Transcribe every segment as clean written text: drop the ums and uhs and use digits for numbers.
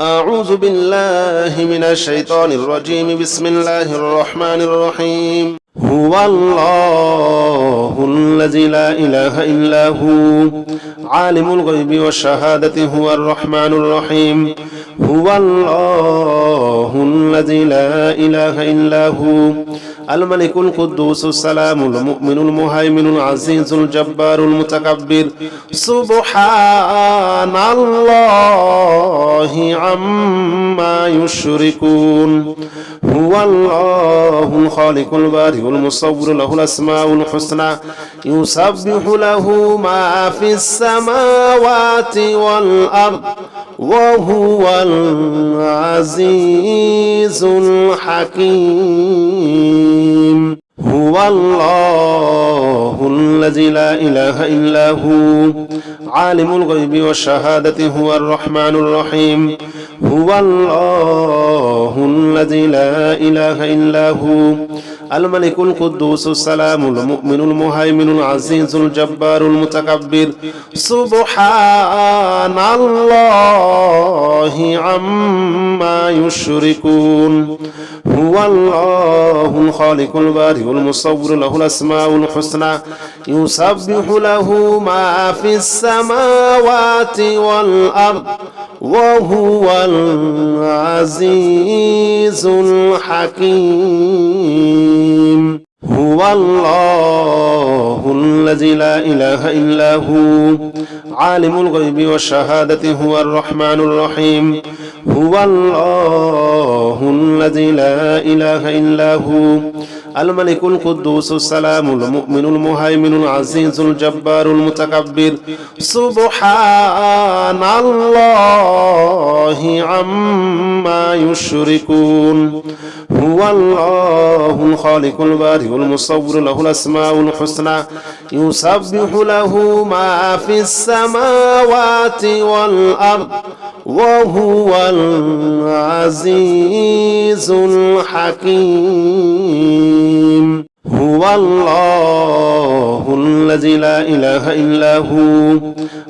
أعوذ بالله من الشيطان الرجيم بسم الله الرحمن الرحيم هو الله الذي لا إله إلا هو عالم الغيب والشهادة هو الرحمن الرحيم هو الله الذي لا إله إلا هو الملك القدوس السلام المؤمن المهيمن العزيز الجبار المتكبر سبحان الله عما يشركون هو الله الخالق البارئ المصور له الأسماء الحسنى يسبح له ما في السماوات والأرض وهو العزيز الحكيم هو الله الذي لا إله إلا هو عالم الغيب والشهادة هو الرحمن الرحيم هو الله الذي لا إله إلا هو الملك القدوس السلام المؤمن المهيمن العزيز الجبار المتكبر سبحان الله عما يشركون هو الله الخالق البارئ المصور له الأسماء الحسنى يسبح له ما في السماوات والأرض وهو العزيز الحكيم هو الله الذي لا إله إلا هو عالم الغيب والشهادة هو الرحمن الرحيم هو الله الذي لا إله إلا هو الملك القدوس السلام المؤمن المهيمن العزيز الجبار المتكبر سبحان الله عما يشركون هو الله الخالق البارئ المصور له الأسماء الحسنى يسبح له ما في السماوات والأرض وهو العزيز الحكيم هو الله الذي لا إله إلا هو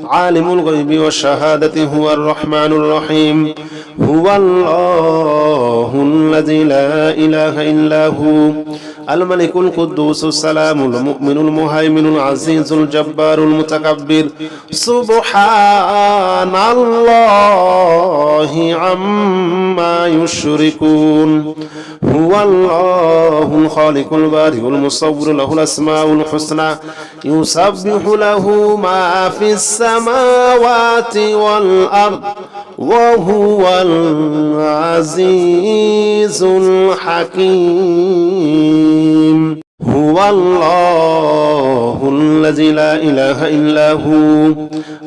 عالم الغيب والشهادة هو الرحمن الرحيم هو الله الذي لا إله إلا هو الملك القدوس السلام المؤمن المهيمن العزيز الجبار المتكبر سبحان الله عما يشركون هو الله الخالق البارئ المصور له الأسماء الحسنى يسبح له ما في السماوات والأرض وهو العزيز الحكيم هو الله الذي لا إله إلا هو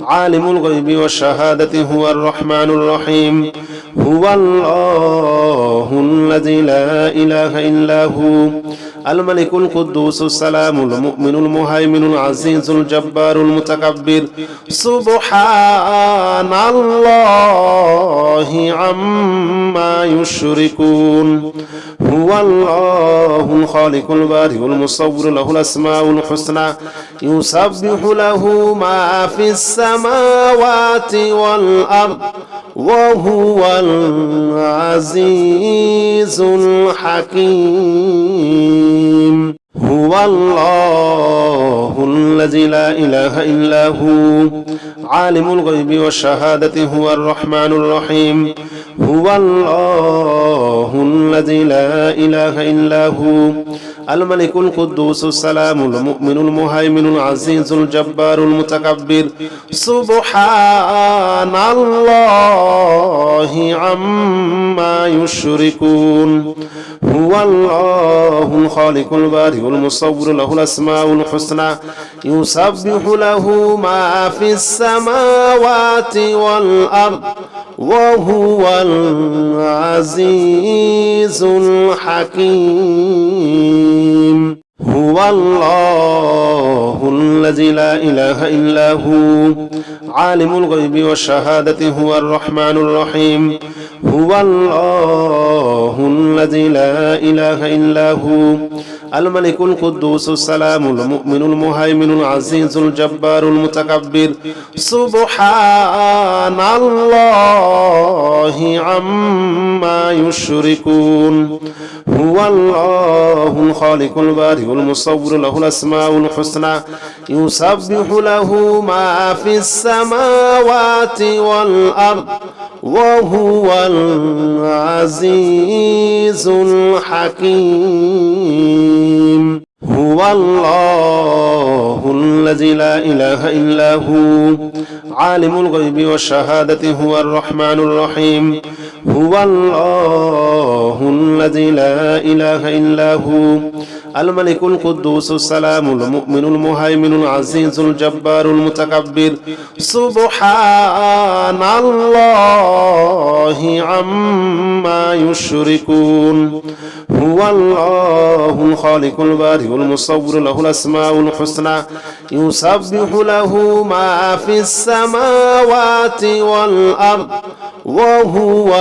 عالم الغيب والشهادة هو الرحمن الرحيم هو الله الذي لا إله إلا هو الملك القدوس السلام المؤمن المهيمن العزيز الجبار المتكبر سبحان الله عما يشركون هو الله الخالق البارئ المصور له الأسماء الحسنى يسبح له ما في السماوات والأرض وهو العزيز الحكيم هو الله الذي لا إله إلا هو عالم الغيب والشهادة هو الرحمن الرحيم هو الله الذي لا إله إلا هو الملك القدوس السلام المؤمن المهيمن العزيز الجبار المتكبر سبحان الله عما يشركون هو الله الخالق البارئ المصور له الأسماء الحسنى يسبح له ما في السماوات والأرض وهو العزيز الحكيم هو الله الذي لا إله إلا هو عالم الغيب والشهادة هو الرحمن الرحيم هو الله الذي لا إله إلا هو الملك القدوس السلام المؤمن المهيمن العزيز الجبار المتكبر سبحان الله عما يشركون هو الله الخالق البارئ المصور له الأسماء الحسنى يسبح له ما في السماوات والأرض وهو العزيز الحكيم هو الله الذي لا إله إلا هو عالم الغيب والشهادة هو الرحمن الرحيم هو الله الذي لا إله إلا هو الملك القدوس السلام المؤمن المهيمن العزيز الجبار المتكبر سبحان الله عما يشركون هو الله الخالق البارئ المصور له الأسماء الحسنى يسبح له ما في السماوات والأرض وهو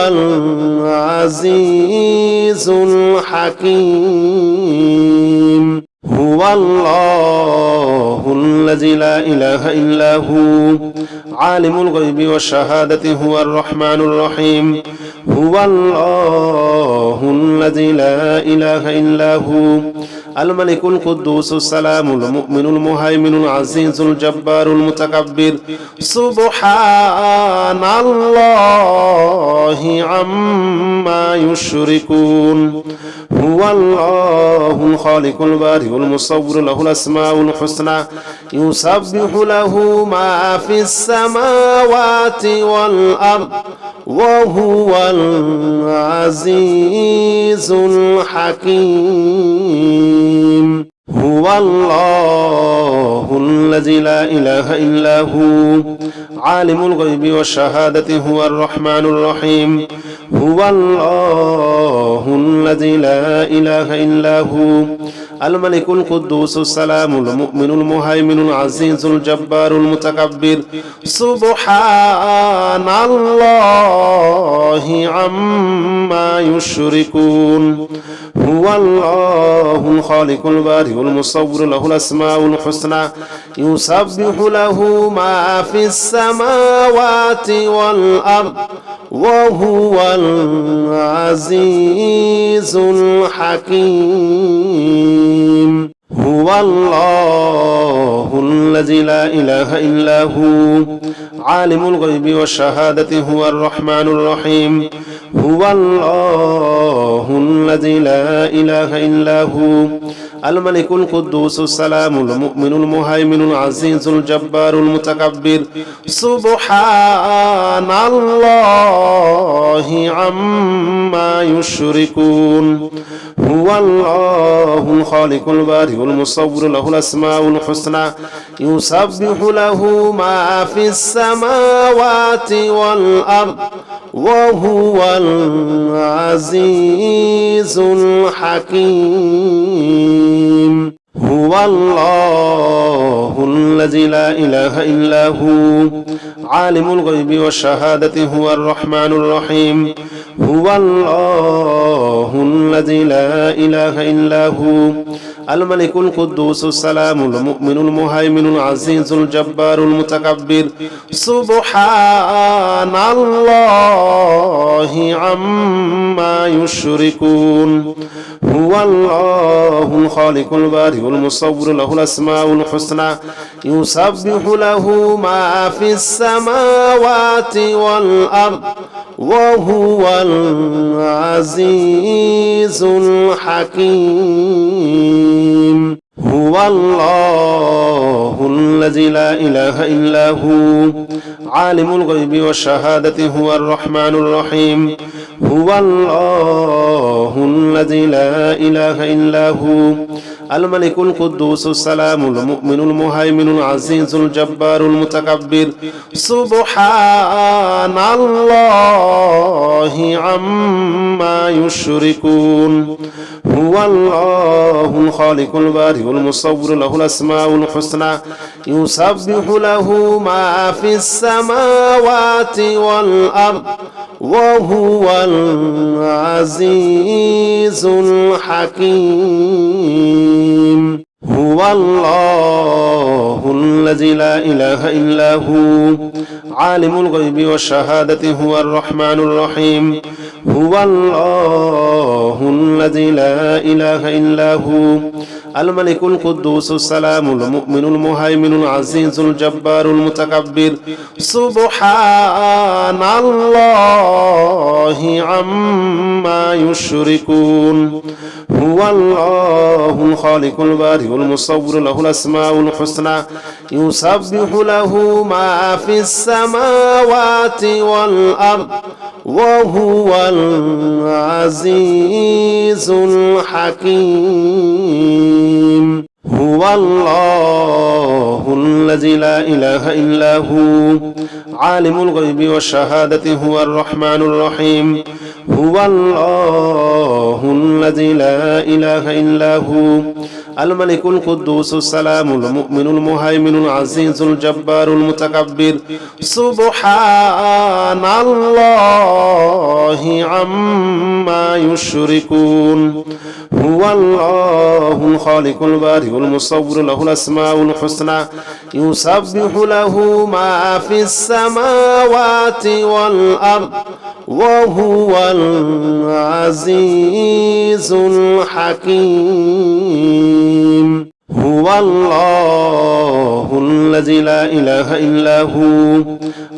العزيز الحكيم هو الله الذي لا إله إلا هو عالم الغيب والشهادة هو الرحمن الرحيم هو الله الذي لا إله إلا هو الملك القدوس السلام المؤمن المهيمن العزيز الجبار المتكبر سبحان الله عما يشركون هو الله الخالق البارئ المصور له الأسماء الحسنى يسبح له ما في السماوات والأرض وهو العزيز الحكيم هو الله الذي لا إله إلا هو عالم الغيب والشهادة هو الرحمن الرحيم هو الله الذي لا إله إلا هو الملك القدوس السلام المؤمن المهيمن العزيز الجبار المتكبر سبحان الله عما يشركون هو الله الخالق البارئ المصور له الأسماء الحسنى يسبح له ما في السماوات والأرض وهو العزيز الحكيم هو الله الذي لا إله إلا هو عالم الغيب والشهادة هو الرحمن الرحيم هو الله الذي لا إله إلا هو الملك القدوس السلام المؤمن المهيمن العزيز الجبار المتكبر سبحان الله عما يشركون هو الله الخالق البارئ المصور له الأسماء الحسنى يسبح له ما في السماوات والأرض وهو العزيز الحكيم هو الله الذي لا إله إلا هو عالم الغيب والشهادة هو الرحمن الرحيم هو الله الذي لا إله إلا هو الملك القدوس السلام المؤمن المهيمن العزيز الجبار المتكبر سبحان الله عما يشركون هو الله الخالق البارئ المصور له الأسماء الحسنى يسبح له ما في السماوات والأرض وهو العزيز الحكيم هو الله الذي لا إله إلا هو عالم الغيب والشهادة هو الرحمن الرحيم هو الله الذي لا إله إلا هو الملك القدوس السلام المؤمن المهيمن العزيز الجبار المتكبر سبحان الله الله عما يشركون هو الله الخالق البارئ المصور له الأسماء الحسنى يسبح له ما في السماوات والأرض وهو العزيز الحكيم هو الله الذي لا إله إلا هو عالم الغيب والشهادة هو الرحمن الرحيم هو الله الذي لا إله إلا هو الملك القدوس السلام المؤمن المهيمن العزيز الجبار المتكبر سبحان الله عما يشركون هو الله الخالق البارئ المصور له الأسماء الحسنى يسبح له ما في السماوات والأرض وهو العزيز الحكيم هو الله الذي لا إله إلا هو عالم الغيب والشهادة هو الرحمن الرحيم هو الله الذي لا إله إلا هو الملك القدوس السلام المؤمن المهيمن العزيز الجبار المتكبر سبحان الله عما يشركون هو الله الخالق البارئ المصور له الأسماء الحسنى يسبح له ما في السماوات والأرض وهو العزيز الحكيم هو الله الذي لا إله إلا هو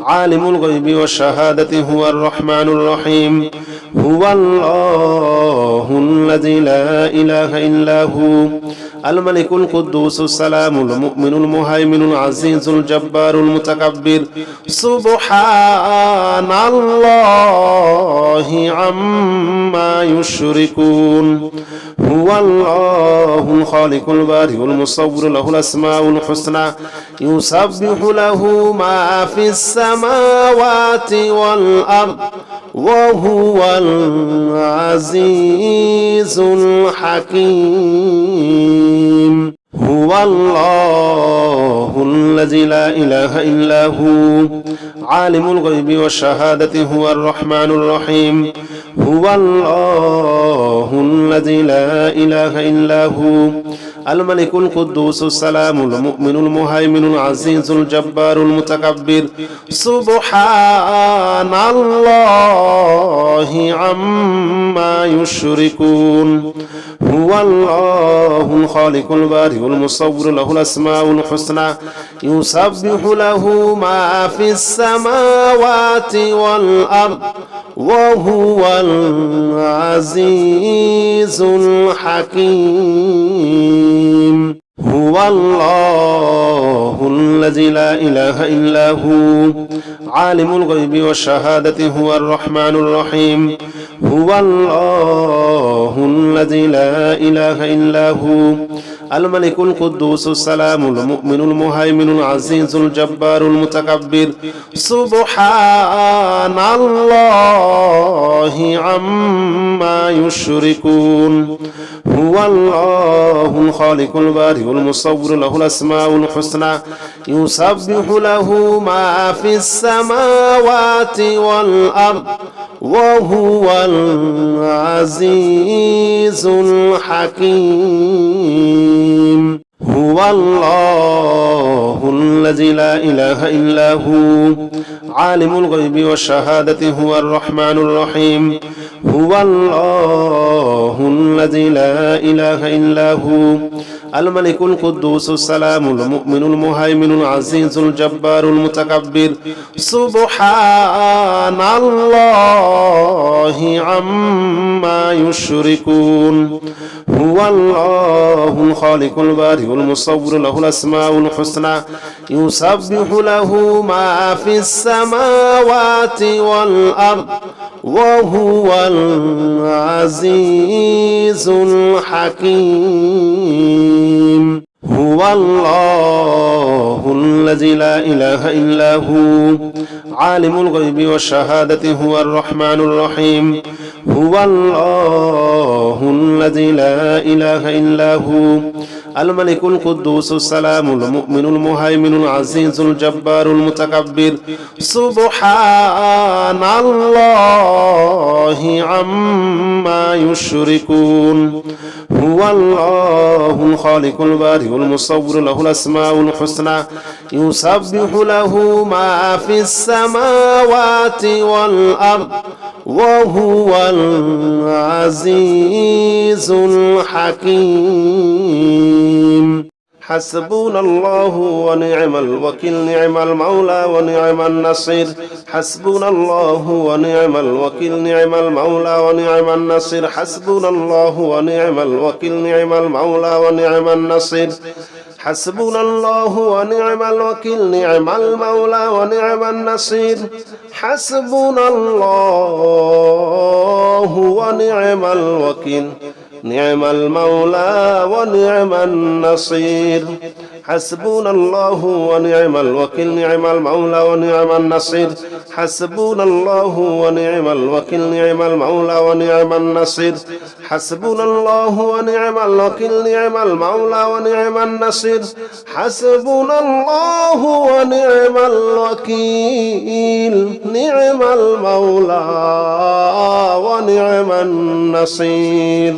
عالم الغيب والشهادة هو الرحمن الرحيم هو الله الذي لا إله إلا هو الملك القدوس السلام المؤمن المهيمن العزيز الجبار المتكبر سبحان الله عما يشركون هو الله الخالق البارئ المصور له الأسماء الحسنى يسبح له ما في السماوات والأرض وهو العزيز الحكيم هو الله الذي لا إله إلا هو عالم الغيب والشهادة هو الرحمن الرحيم هو الله الذي لا إله إلا هو الملك القدوس السلام المؤمن المهيمن العزيز الجبار المتكبر سبحان الله عما يشركون هو الله الخالق البارئ المصور له الأسماء الحسنى يسبح له ما في السماوات والأرض وهو العزيز الحكيم هو الله الذي لا إله إلا هو عالم الغيب والشهادة هو الرحمن الرحيم هو الله الذي لا إله إلا هو الملك القدوس السلام المؤمن المهيمن العزيز الجبار المتكبر سبحان الله عما يشركون هو الله الخالق البارئ المصور له الأسماء الحسنى يسبح له ما في السماوات والأرض وهو العزيز الحكيم هو الله الذي لا إله إلا هو عالم الغيب والشهادة هو الرحمن الرحيم هو الله الذي لا إله إلا هو الملك القدوس السلام المؤمن المهيمن العزيز الجبار المتكبر سبحان الله عما يشركون هو الله الخالق البارئ المصور له الأسماء الحسنى يسبح له ما في السماوات والأرض وهو العزيز الحكيم هو الله الذي لا إله إلا هو عالم الغيب والشهادة هو الرحمن الرحيم هو الله الذي لا إله إلا هو الملك القدوس السلام المؤمن المهيمن العزيز الجبار المتكبر سبحان الله عما يشركون هو الله الخالق البارئ المصور له الأسماء الحسنى يسبح له ما في السماوات والأرض وهو العزيز الحكيم حسبنا الله ونعم الوكيل نعم المولى ونعم النصير حسبنا الله ونعم الوكيل نعم المولى ونعم النصير حسبنا الله ونعم الوكيل نعم المولى ونعم النصير حسبنا الله ونعم الوكيل نعم المولى ونعم النصير حسبنا الله ونعم الوكيل نعم المولى ونعم النصير حسبنا الله ونعم الوكيل نعم المولى ونعم النصير حسبنا الله ونعم الوكيل نعم المولى ونعم النصير حسبنا الله ونعم الوكيل نعم المولى ونعم النصير حسبنا الله ونعم الوكيل نعم المولى ونعم النصير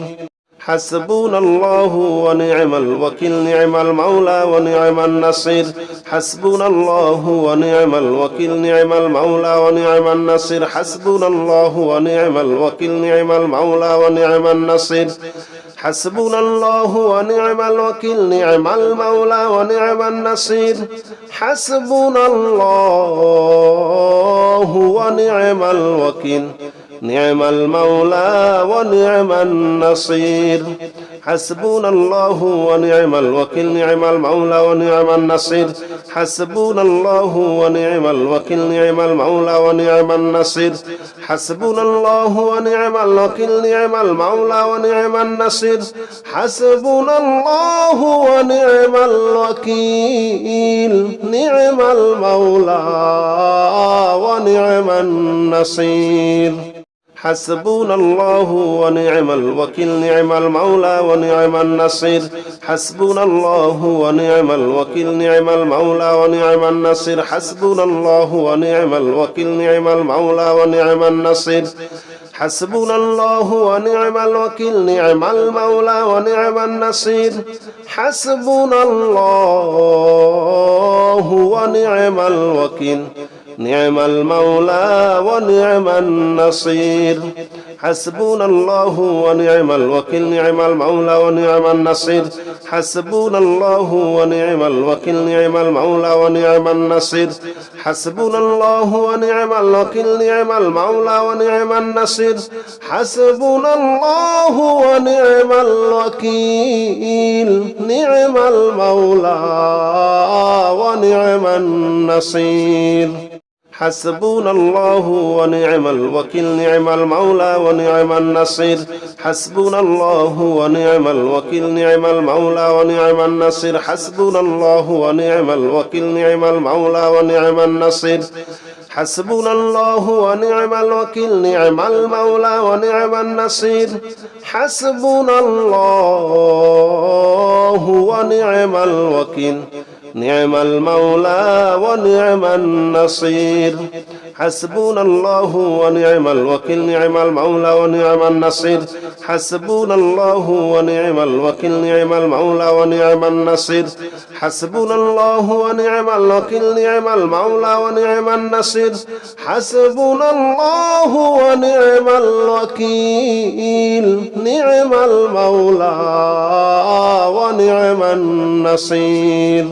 حسبنا الله ونعم الوكيل نعم المولى ونعم النصير حسبنا الله ونعم الوكيل نعم المولى ونعم النصير حسبنا الله ونعم الوكيل نعم المولى ونعم النصير حسبنا الله ونعم الوكيل نعم المولى ونعم النصير حسبنا الله ونعم الوكيل نعم المولى ونعم النصير حسبنا الله ونعم الوكيل نعم المولى ونعم النصير حسبنا الله ونعم الوكيل نعم المولى ونعم النصير حسبنا الله ونعم الوكيل نعم المولى ونعم النصير حسبنا الله ونعم الوكيل نعم المولى ونعم النصير حسبنا الله ونعم الوكيل نعم المولى ونعم النصير حسبنا الله ونعم الوكيل نعم المولى ونعم النصير حسبنا الله ونعم الوكيل نعم المولى ونعم النصير حسبنا الله ونعم الوكيل نعم المولى ونعم النصير حسبنا الله ونعم الوكيل نعم المولى ونعم النصير حسبنا الله ونعم الوكيل نعم المولى ونعم النصير حسبنا الله ونعم الوكيل نعم المولى ونعم النصير حسبنا الله ونعم الوكيل نعم المولى ونعم النصير حسبنا الله ونعم الوكيل نعم المولى ونعم النصير حسبنا الله ونعم الوكيل نعم المولى ونعم النصير حسبنا الله ونعم الوكيل نعم المولى ونعم النصير حسبنا الله ونعم الوكيل نعم المولى ونعم النصير حسبنا الله ونعم الوكيل نعم المولى ونعم النصير حسبنا الله ونعم الوكيل نعم المولى ونعم النصير حسبنا الله ونعم الوكيل نعم المولى ونعم النصير حسبنا الله ونعم الوكيل نعم المولى ونعم النصير حسبنا الله ونعم الوكيل نعم المولى ونعم النصير حسبنا الله ونعم الوكيل نعم المولى ونعم النصير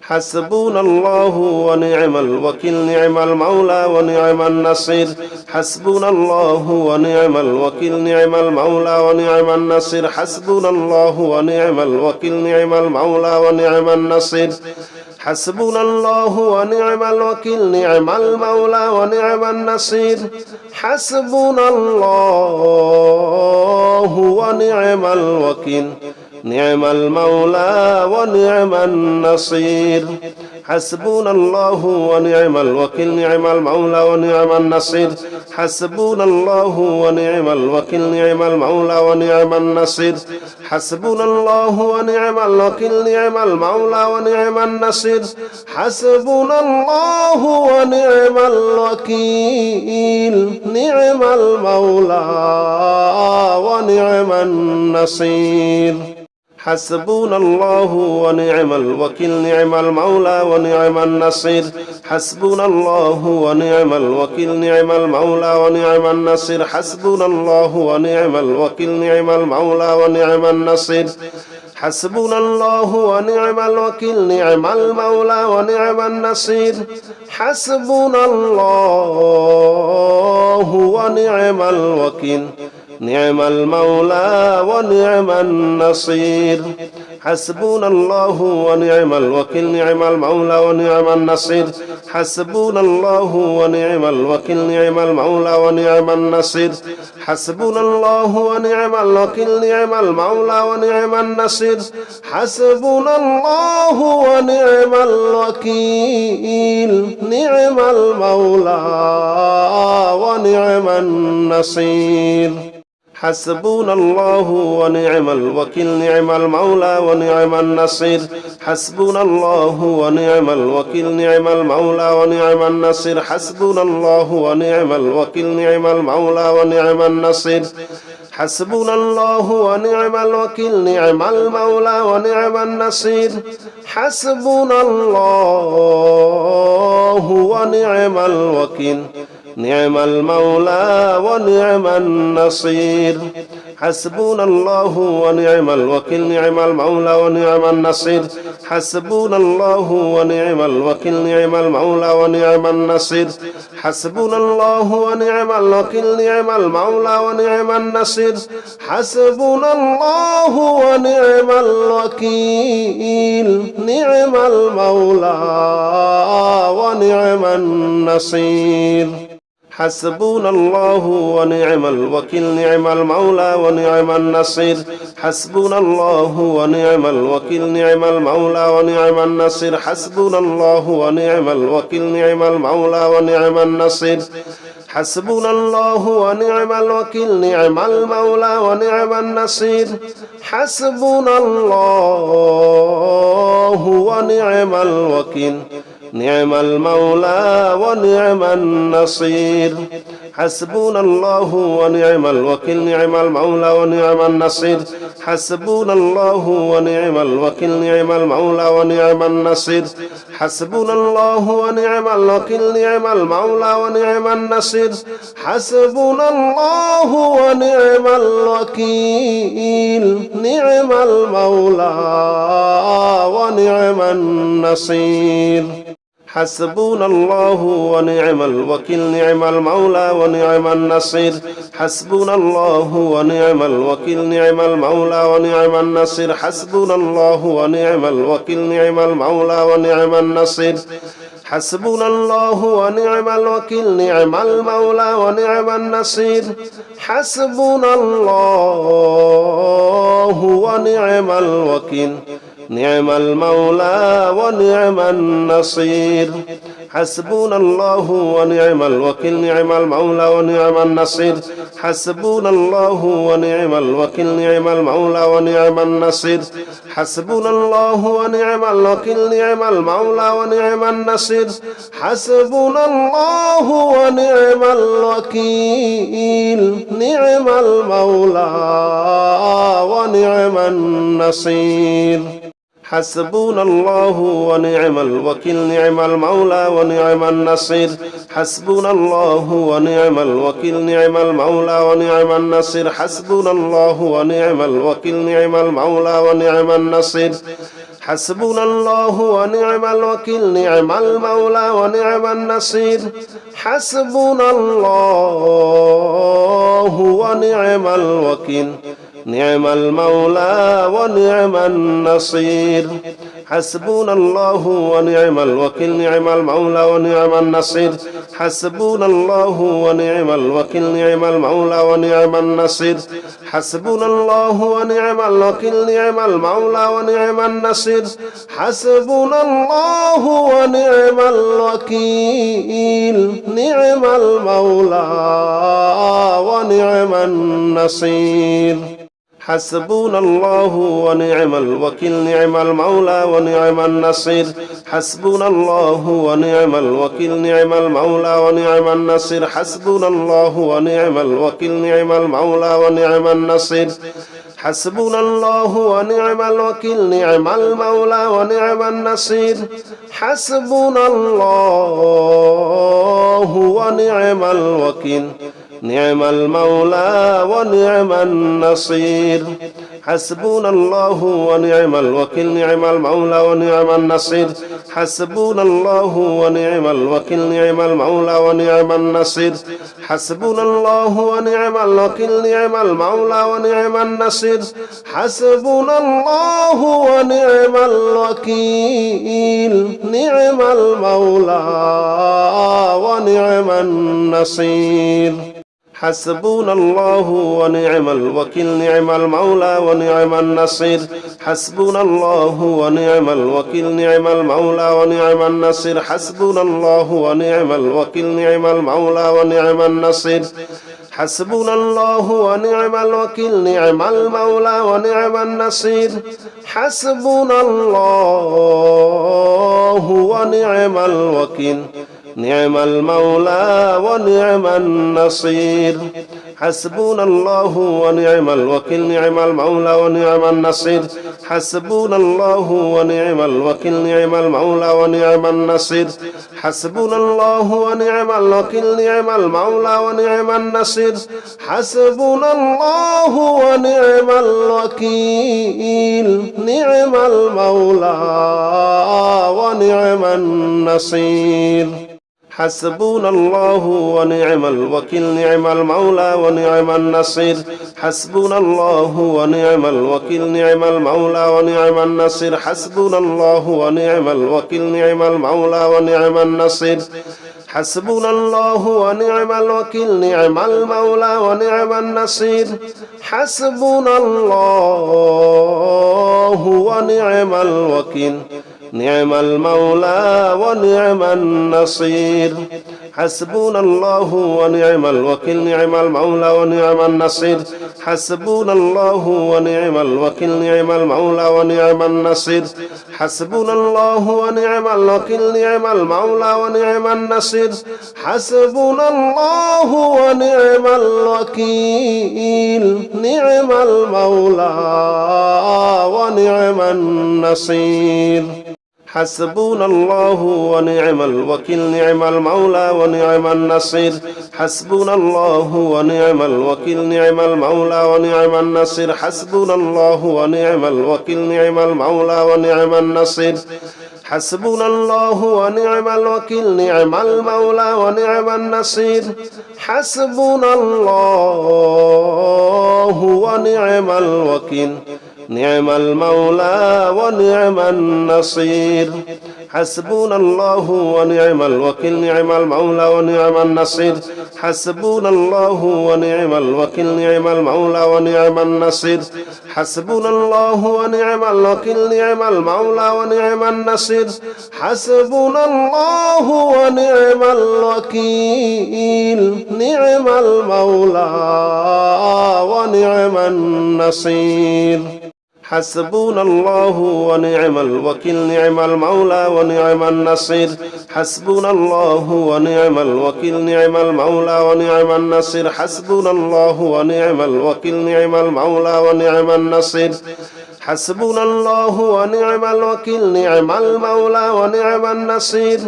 حسبنا الله ونعم الوكيل نعم المولى ونعم النصير حسبنا الله ونعم الوكيل نعم المولى ونعم النصير حسبنا الله ونعم الوكيل نعم المولى ونعم النصير حسبنا الله ونعم الوكيل نعم المولى ونعم النصير حسبنا الله ونعم الوكيل نعم المولى ونعم النصير حسبنا الله ونعم الوكيل نعم المولى ونعم النصير حسبنا الله ونعم الوكيل نعم المولى ونعم النصير حسبنا الله ونعم الوكيل نعم المولى ونعم النصير حسبنا الله ونعم الوكيل نعم المولى ونعم النصير حسبنا الله ونعم الوكيل نعم المولى ونعم النصير حسبنا الله ونعم الوكيل نعم المولى ونعم النصير حسبنا الله ونعم الوكيل نعم المولى ونعم النصير حسبنا الله ونعم الوكيل نعم المولى ونعم النصير حسبنا الله ونعم الوكيل نعم المولى ونعم النصير حسبنا الله ونعم الوكيل نعم المولى ونعم النصير حسبنا الله ونعم الوكيل نعم المولى ونعم النصير حسبنا الله ونعم الوكيل نعم المولى ونعم النصير حسبنا الله ونعم الوكيل نعم المولى ونعم النصير حسبنا الله ونعم الوكيل نعم المولى ونعم النصير حسبنا الله ونعم الوكيل نعم المولى ونعم النصير حسبنا الله ونعم الوكيل نعم المولى ونعم النصير حسبنا الله ونعم الوكيل نعم المولى ونعم النصير حسبنا الله ونعم الوكيل نعم المولى ونعم النصير حسبنا الله ونعم الوكيل نعم المولى ونعم النصير حسبنا الله ونعم الوكيل نعم المولى ونعم النصير حسبنا الله ونعم الوكيل نعم المولى ونعم النصير حسبنا الله ونعم الوكيل نعم المولى ونعم النصير حسبنا الله ونعم الوكيل نعم المولى ونعم النصير حسبنا الله ونعم الوكيل نعم المولى ونعم النصير حسبنا الله ونعم الوكيل نعم المولى ونعم النصير حسبنا الله ونعم الوكيل نعم المولى ونعم النصير حسبنا الله ونعم الوكيل نعم المولى ونعم النصير حسبنا الله ونعم الوكيل نعم المولى ونعم النصير حسبنا الله ونعم الوكيل نعم المولى ونعم النصير حسبنا الله ونعم الوكيل نعم المولى ونعم النصير حسبنا الله ونعم الوكيل نعم المولى ونعم النصير حسبنا الله ونعم الوكيل نعم المولى ونعم النصير حسبنا الله ونعم الوكيل نعم المولى ونعم النصير حسبنا الله ونعم الوكيل نعم المولى ونعم النصير حسبنا الله ونعم الوكيل نعم المولى ونعم النصير حسبنا الله ونعم الوكيل نعم المولى ونعم النصير حسبنا الله ونعم الوكيل نعم المولى ونعم النصير حسبنا الله ونعم الوكيل نعم المولى ونعم النصير حسبنا الله ونعم الوكيل نعم المولى ونعم النصير حسبنا الله ونعم الوكيل نعم المولى ونعم النصير حسبنا الله ونعم الوكيل نعم المولى ونعم النصير حسبنا الله ونعم الوكيل نعم المولى ونعم النصير حسبنا الله ونعم الوكيل نعم المولى ونعم النصير حسبنا الله ونعم الوكيل نعم المولى ونعم النصير حسبنا الله ونعم الوكيل نعم المولى ونعم النصير حسبنا الله ونعم الوكيل نعم المولى ونعم النصير حسبنا الله ونعم الوكيل نعم المولى ونعم النصير حسبنا الله ونعم الوكيل نعم المولى ونعم النصير حسبنا الله ونعم الوكيل نعم المولى ونعم النصير حسبنا الله ونعم الوكيل نعم المولى ونعم النصير حسبنا الله ونعم الوكيل نعم المولى ونعم النصير حسبنا الله ونعم الوكيل نعم المولى ونعم النصير حسبنا الله ونعم الوكيل نعم المولى ونعم النصير حسبنا الله ونعم الوكيل نعم المولى ونعم النصير حسبنا الله ونعم الوكيل نعم المولى ونعم النصير حسبنا الله ونعم الوكيل نعم المولى ونعم النصير حسبنا الله ونعم الوكيل نعم المولى ونعم النصير حسبنا الله ونعم الوكيل نعم المولى ونعم النصير حسبنا الله ونعم الوكيل نعم المولى ونعم النصير حسبنا الله ونعم الوكيل نعم المولى ونعم النصير حسبنا الله ونعم الوكيل نعم المولى ونعم النصير حسبنا الله ونعم الوكيل نعم المولى ونعم النصير حسبنا الله ونعم الوكيل نعم المولى ونعم النصير حسبنا الله ونعم الوكيل نعم المولى ونعم النصير حسبنا الله ونعم الوكيل نعم المولى ونعم النصير حسبنا الله ونعم الوكيل نعم المولى ونعم النصير حسبنا الله ونعم الوكيل نعم المولى ونعم النصير حسبنا الله ونعم الوكيل نعم المولى ونعم النصير حسبنا الله ونعم الوكيل نعم المولى ونعم النصير حسبنا الله ونعم الوكيل نعم المولى ونعم النصير حسبنا الله ونعم الوكيل نعم المولى ونعم النصير حسبنا الله ونعم الوكيل نعم المولى ونعم النصير حسبنا الله ونعم الوكيل نعم المولى ونعم النصير حسبنا الله ونعم الوكيل نعم المولى ونعم النصير حسبنا الله ونعم الوكيل نعم المولى ونعم النصير حسبنا الله ونعم الوكيل نعم المولى ونعم النصير حسبنا الله ونعم الوكيل نعم المولى ونعم النصير حسبنا الله ونعم الوكيل نعم المولى ونعم النصير حسبنا الله ونعم الوكيل نعم المولى ونعم النصير حسبنا الله ونعم الوكيل نعم المولى ونعم النصير حسبنا الله ونعم الوكيل نعم المولى ونعم النصير حسبنا الله ونعم الوكيل نعم المولى ونعم النصير حسبنا الله ونعم الوكيل نعم المولى ونعم النصير حسبنا الله ونعم الوكيل نعم المولى ونعم النصير حسبنا الله ونعم الوكيل نعم المولى ونعم النصير حسبنا الله ونعم الوكيل نعم المولى ونعم النصير حسبنا الله ونعم الوكيل نعم المولى ونعم النصير حسبنا الله ونعم الوكيل نعم المولى ونعم النصير حسبنا الله ونعم الوكيل نعم المولى ونعم النصير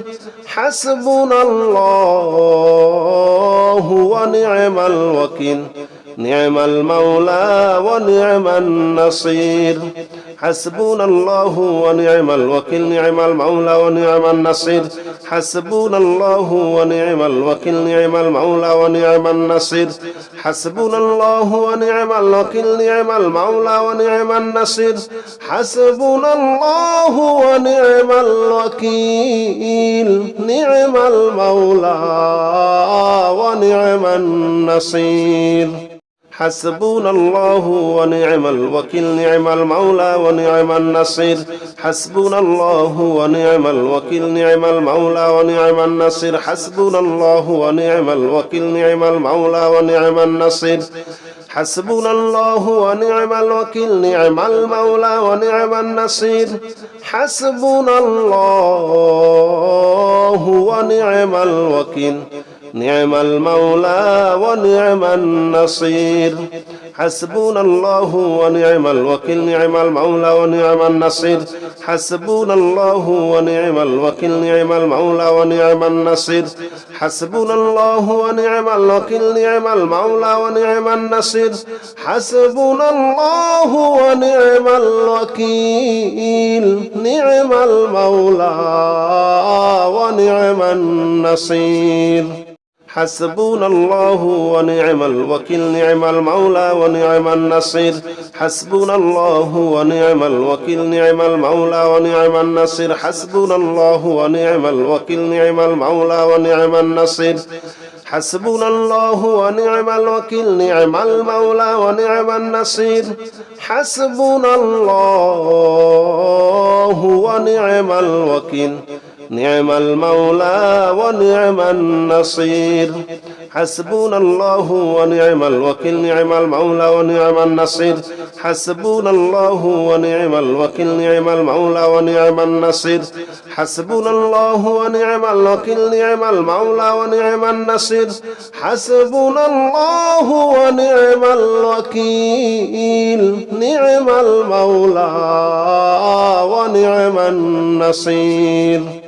حسبنا الله ونعم الوكيل نعم المولى ونعم النصير حسبنا الله ونعم الوكيل نعم المولى ونعم النصير حسبنا الله ونعم الوكيل نعم المولى ونعم النصير حسبنا الله ونعم الوكيل نعم المولى ونعم النصير حسبنا الله ونعم الوكيل نعم المولى ونعم النصير حسبنا الله ونعم الوكيل نعم المولى ونعم النصير حسبنا الله ونعم الوكيل نعم المولى ونعم النصير حسبنا الله ونعم الوكيل نعم المولى ونعم النصير حسبنا الله ونعم الوكيل نعم المولى ونعم النصير حسبنا الله ونعم الوكيل نعم المولى ونعم النصير حسبنا الله ونعم الوكيل نعم المولى ونعم النصير حسبنا الله ونعم الوكيل نعم المولى ونعم النصير حسبنا الله ونعم الوكيل نعم المولى ونعم النصير حسبنا الله ونعم الوكيل نعم المولى ونعم النصير حسبنا الله ونعم الوكيل نعم المولى ونعم النصير حسبنا الله ونعم الوكيل نعم المولى ونعم النصير حسبنا الله ونعم الوكيل نعم المولى ونعم النصير حسبنا الله ونعم الوكيل نعم المولى ونعم النصير حسبنا الله ونعم الوكيل نعم المولى ونعم النصير حسبنا الله ونعم الوكيل نعم المولى ونعم النصير حسبنا الله ونعم الوكيل نعم المولى ونعم النصير حسبنا الله ونعم الوكيل نعم المولى ونعم النصير حسبنا الله ونعم الوكيل نعم المولى ونعم النصير